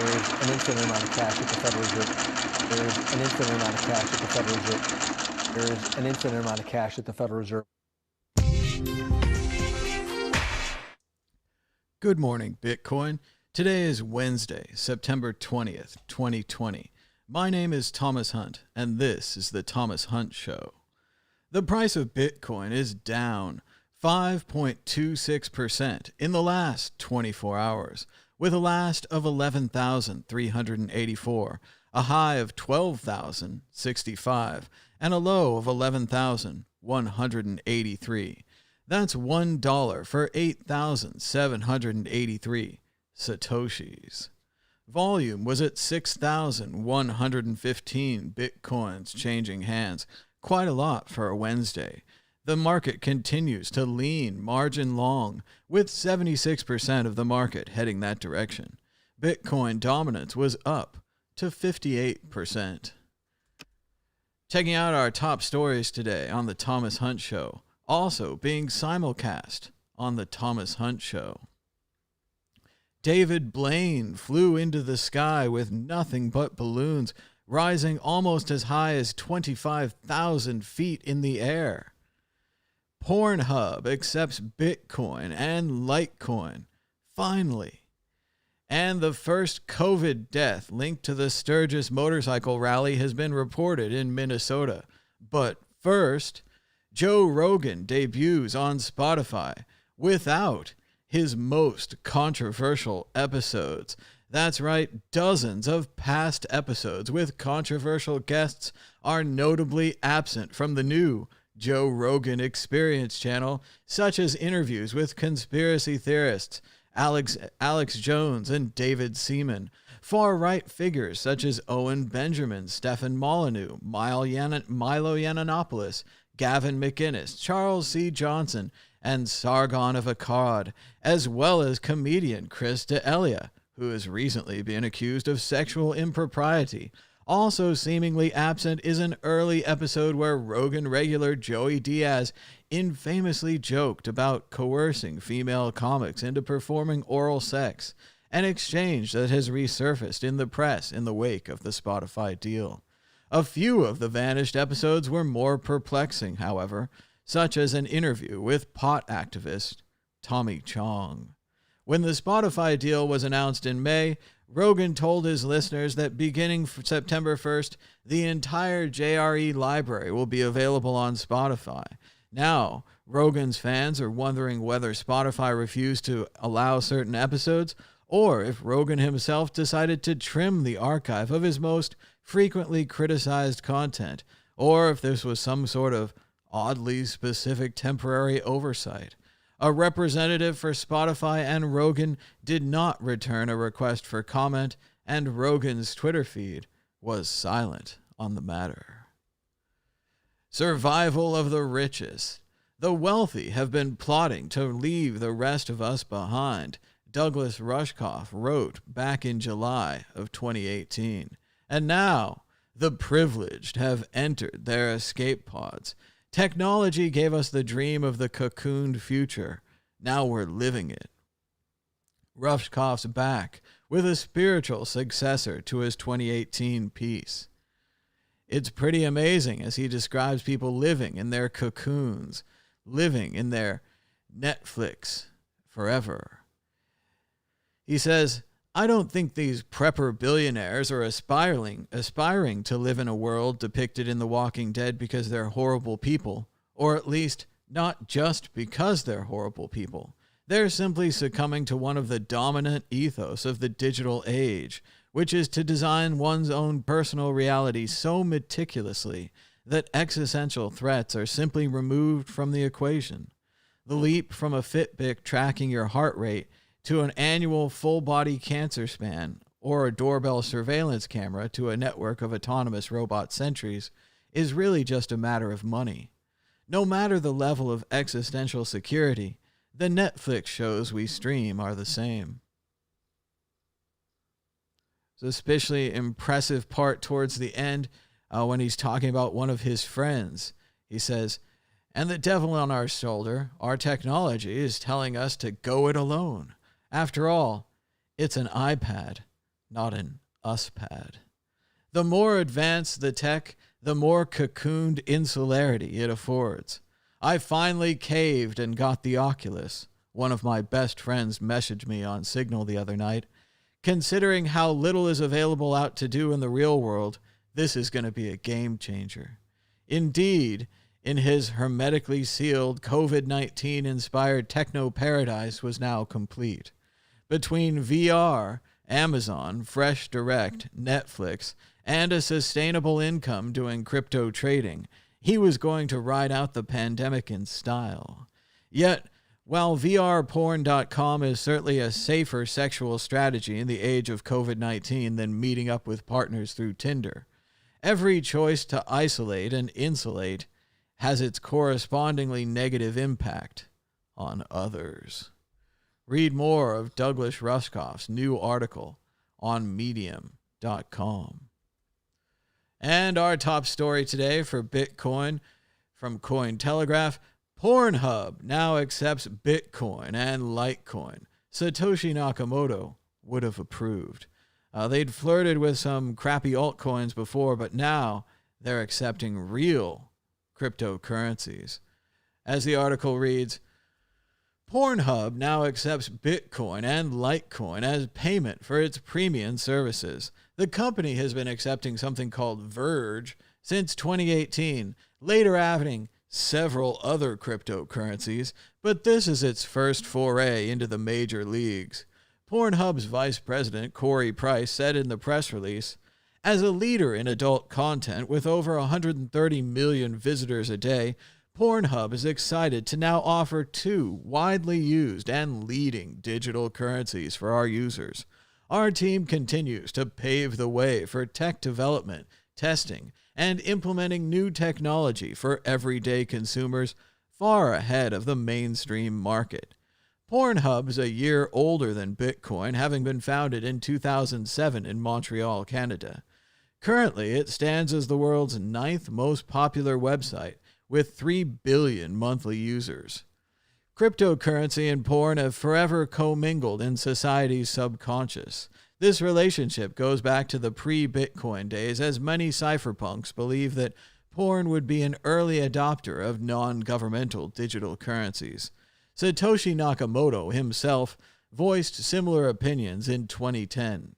There's an infinite amount of cash at the Federal Reserve. There's an infinite amount of cash at the Federal Reserve. There's an infinite amount of cash at the Federal Reserve. Good morning, Bitcoin. Today is Wednesday, September 20th, 2020. My name is Thomas Hunt, and this is the Thomas Hunt Show. The price of Bitcoin is down 5.26% in the last 24 hours, with a last of 11,384, a high of 12,065, and a low of 11,183. That's $1 for 8,783 Satoshis. Volume was at 6,115 Bitcoins changing hands, quite a lot for a Wednesday. The market continues to lean margin long, with 76% of the market heading that direction. Bitcoin dominance was up to 58%. Checking out our top stories today on the Thomas Hunt Show, also being simulcast on the Thomas Hunt Show. David Blain flew into the sky with nothing but balloons, rising almost as high as 25,000 feet in the air. PornHub accepts Bitcoin and Litecoin, finally. And the first COVID death linked to the Sturgis motorcycle rally has been reported in Minnesota. But first, Joe Rogan debuts on Spotify without his most controversial episodes. That's right, dozens of past episodes with controversial guests are notably absent from the new Joe Rogan Experience channel, such as interviews with conspiracy theorists Alex Jones and David Seaman, far-right figures such as Owen Benjamin, Stefan Molyneux, Milo Yiannopoulos, Gavin McInnes, Charles C. Johnson, and Sargon of Akkad, as well as comedian Chris D'Elia, who has recently been accused of sexual impropriety. Also seemingly absent is an early episode where Rogan regular Joey Diaz infamously joked about coercing female comics into performing oral sex, an exchange that has resurfaced in the press in the wake of the Spotify deal. A few of the vanished episodes were more perplexing, however, such as an interview with pot activist Tommy Chong. When the Spotify deal was announced in May, Rogan told his listeners that beginning September 1st, the entire JRE library will be available on Spotify. Now, Rogan's fans are wondering whether Spotify refused to allow certain episodes, or if Rogan himself decided to trim the archive of his most frequently criticized content, or if this was some sort of oddly specific temporary oversight. A representative for Spotify and Rogan did not return a request for comment, and Rogan's Twitter feed was silent on the matter. Survival of the richest. The wealthy have been plotting to leave the rest of us behind, Douglas Rushkoff wrote back in July of 2018. And now, the privileged have entered their escape pods. Technology gave us the dream of the cocooned future. Now we're living it. Rushkoff's back with a spiritual successor to his 2018 piece. It's pretty amazing as he describes people living in their cocoons, living in their Netflix forever. He says, I don't think these prepper billionaires are aspiring to live in a world depicted in The Walking Dead because they're horrible people, or at least not just because they're horrible people. They're simply succumbing to one of the dominant ethos of the digital age, which is to design one's own personal reality so meticulously that existential threats are simply removed from the equation. The leap from a Fitbit tracking your heart rate to an annual full-body cancer scan, or a doorbell surveillance camera to a network of autonomous robot sentries, is really just a matter of money. No matter the level of existential security, the Netflix shows we stream are the same. It's an especially impressive part towards the end when he's talking about one of his friends. He says, and the devil on our shoulder, our technology, is telling us to go it alone. After all, it's an iPad, not an us pad. The more advanced the tech, the more cocooned insularity it affords. I finally caved and got the Oculus. One of my best friends messaged me on Signal the other night. Considering how little is available out to do in the real world, this is going to be a game changer. Indeed, in his hermetically sealed COVID-19 inspired techno paradise was now complete. Between VR, Amazon, Fresh Direct, Netflix, and a sustainable income doing crypto trading, he was going to ride out the pandemic in style. Yet, while VRporn.com is certainly a safer sexual strategy in the age of COVID-19 than meeting up with partners through Tinder, every choice to isolate and insulate has its correspondingly negative impact on others. Read more of Douglas Rushkoff's new article on Medium.com. And our top story today for Bitcoin from Cointelegraph: PornHub now accepts Bitcoin and Litecoin. Satoshi Nakamoto would have approved. They'd flirted with some crappy altcoins before, but now they're accepting real cryptocurrencies. As the article reads, PornHub now accepts Bitcoin and Litecoin as payment for its premium services. The company has been accepting something called Verge since 2018, later adding several other cryptocurrencies, but this is its first foray into the major leagues. Pornhub's vice president, Corey Price, said in the press release, "As a leader in adult content with over 130 million visitors a day, Pornhub is excited to now offer two widely used and leading digital currencies for our users. Our team continues to pave the way for tech development, testing, and implementing new technology for everyday consumers far ahead of the mainstream market." Pornhub is a year older than Bitcoin, having been founded in 2007 in Montreal, Canada. Currently, it stands as the world's 9th most popular website, with 3 billion monthly users. Cryptocurrency and porn have forever commingled in society's subconscious. This relationship goes back to the pre-Bitcoin days, as many cypherpunks believe that porn would be an early adopter of non-governmental digital currencies. Satoshi Nakamoto himself voiced similar opinions in 2010.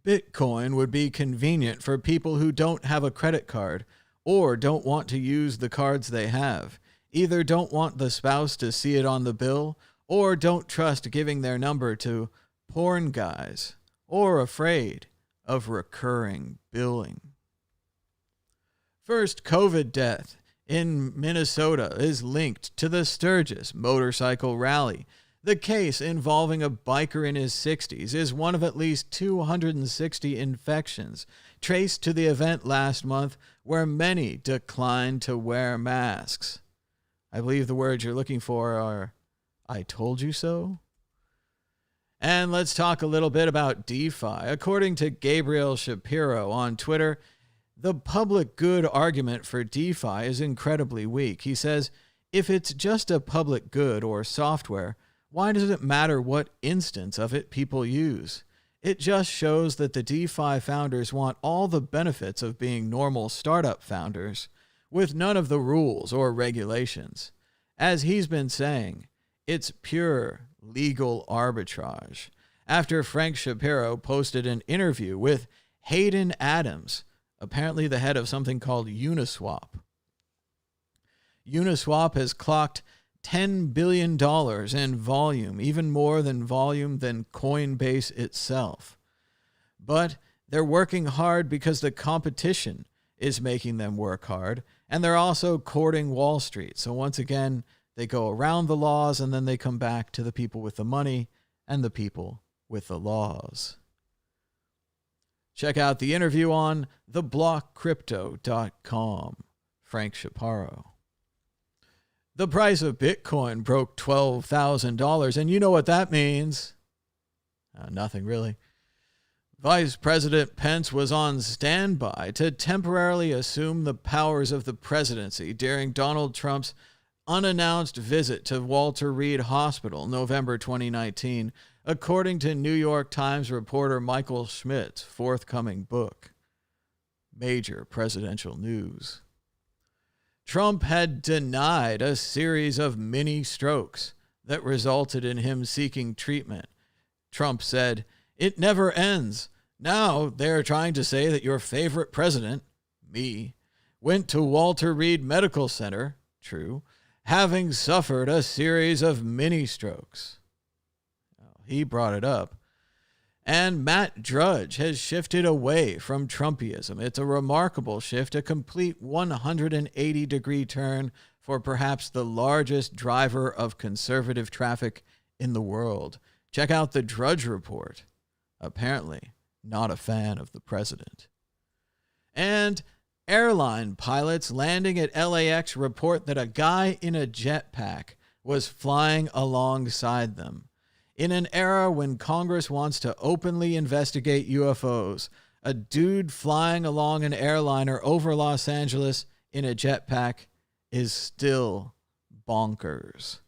Bitcoin would be convenient for people who don't have a credit card or don't want to use the cards they have, either don't want the spouse to see it on the bill, or don't trust giving their number to porn guys, or afraid of recurring billing. First COVID death in Minnesota is linked to the Sturgis motorcycle rally. The case, involving a biker in his 60s, is one of at least 260 infections traced to the event last month, where many declined to wear masks. I believe the words you're looking for are, "I told you so." And let's talk a little bit about DeFi. According to Gabriel Shapiro on Twitter, the public good argument for DeFi is incredibly weak. He says, if it's just a public good or software, why does it matter what instance of it people use? It just shows that the DeFi founders want all the benefits of being normal startup founders, with none of the rules or regulations. As he's been saying, it's pure legal arbitrage. After Frank Shapiro posted an interview with Hayden Adams, apparently the head of something called Uniswap. Uniswap has clocked $10 billion in volume, even more than volume than Coinbase itself. But they're working hard because the competition is making them work hard, and they're also courting Wall Street. So once again, they go around the laws, and then they come back to the people with the money and the people with the laws. Check out the interview on theblockcrypto.com. Frank Shapiro. The price of Bitcoin broke $12,000, and you know what that means. Nothing really. Vice President Pence was on standby to temporarily assume the powers of the presidency during Donald Trump's unannounced visit to Walter Reed Hospital, November 2019, according to New York Times reporter Michael Schmidt's forthcoming book. Major presidential news. Trump had denied a series of mini strokes that resulted in him seeking treatment. Trump said, "It never ends. Now they're trying to say that your favorite president, me, went to Walter Reed Medical Center, true, having suffered a series of mini strokes." He brought it up. And Matt Drudge has shifted away from Trumpyism. It's a remarkable shift, a complete 180-degree turn for perhaps the largest driver of conservative traffic in the world. Check out the Drudge Report. Apparently not a fan of the president. And airline pilots landing at LAX report that a guy in a jetpack was flying alongside them. In an era when Congress wants to openly investigate UFOs, a dude flying along an airliner over Los Angeles in a jetpack is still bonkers.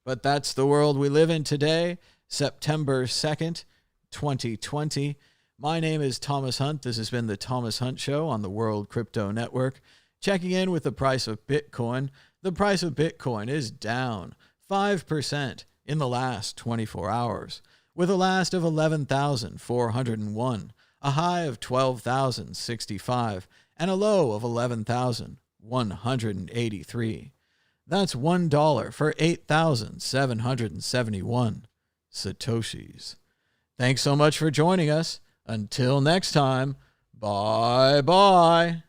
But that's the world we live in today, September 2nd, 2020. My name is Thomas Hunt. This has been the Thomas Hunt Show on the World Crypto Network. Checking in with the price of Bitcoin. The price of Bitcoin is down 5% in the last 24 hours, with a last of 11,401, a high of 12,065, and a low of 11,183. That's $1 for 8,771 Satoshis. Thanks so much for joining us. Until next time, bye-bye.